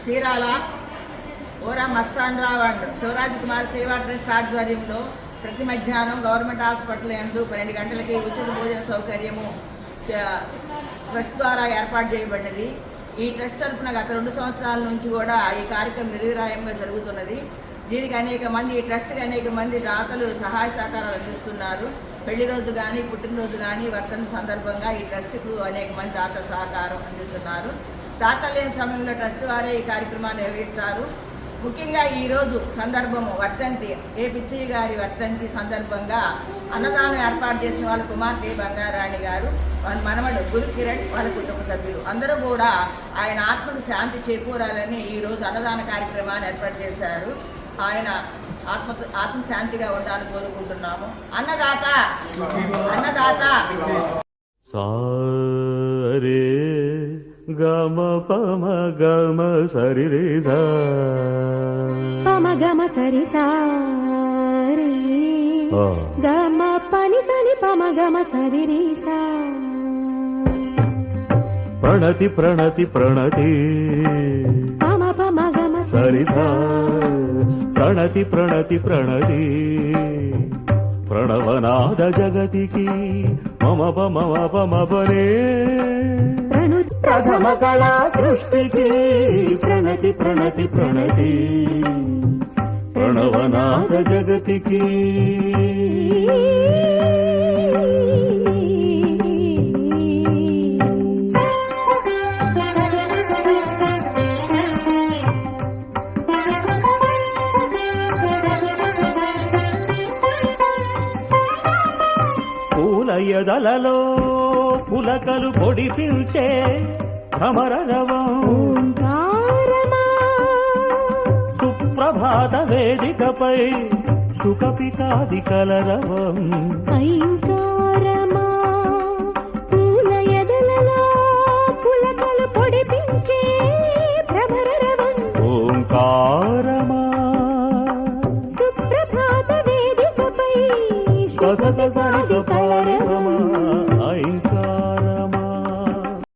చీరాల ఓరా మస్తాన్ రావు and Shivraj Kumar సేవా trust ఆధ్వర్యంలో ప్రతి మధ్యాహ్నం గవర్నమెంట్ హాస్పిటల్ యందు 12 గంటలకి ఉచిత భోజన సౌకర్యము ట్రస్ట్ ద్వారా ఏర్పాటు చేయబడినది. ఈ ట్రస్ట్ తరఫున గత 2 సంవత్సరాల నుంచి కూడా ఈ కార్యక్రమం నిర్విరాయంగా జరుగుతున్నది. దీనికి ఈ ట్రస్ట్కి అనేక మంది దాతలు సహాయ సహకారాలు అందిస్తున్నారు. పెళ్లి రోజు కానీ, పుట్టినరోజు కానీ, వర్ధంతి సందర్భంగా ఈ ట్రస్ట్కు అనేక మంది దాతలు సహకారం అందిస్తున్నారు. దాతలు లేని సమయంలో ట్రస్ట్ వారే ఈ కార్యక్రమాన్ని నిర్వహిస్తారు. ముఖ్యంగా ఈరోజు సందర్భము వర్ధంతి, ఏ పిచ్చయ్య గారి వర్ధంతి సందర్భంగా అన్నదానం ఏర్పాటు చేసిన వాళ్ళ కుమార్తె బంగారాణి గారు, వాళ్ళ మనవడు గురు కిరణ్, వాళ్ళ కుటుంబ సభ్యులు అందరూ కూడా ఆయన ఆత్మకు శాంతి చేకూరాలని ఈరోజు అన్నదాన కార్యక్రమాన్ని ఏర్పాటు చేశారు. ఆయన ఆత్మశాంతిగా ఉండాలని కోరుకుంటున్నాము. అన్నదాత అన్నదాత సారే గమ పమ గమ సరి రే సా పమ గమ సరి సారి గమ పని సని పమ గమ సరి రే సా ప్రణతి ప్రణతి ప్రణతి పమ పమ గమ సరి సా ప్రణతి ప్రణతి ప్రణతి ప్రణవనాద జగతికి మమ పమ పమ పరే ప్రథమ కళా సృష్టికి ప్రణతి ప్రణతి ప్రణతి ప్రణవనాద జగతికి పూలయదలలో పులకలు పొడిపిల్చే భ్రమరరవం సుప్రభాత వేదికపై సుఖపితాది కలరవం పులకలు పొడిపించే భ్రమరరవం ఓంకారమా సుప్రభాత వేదికపై ససస కలరవమా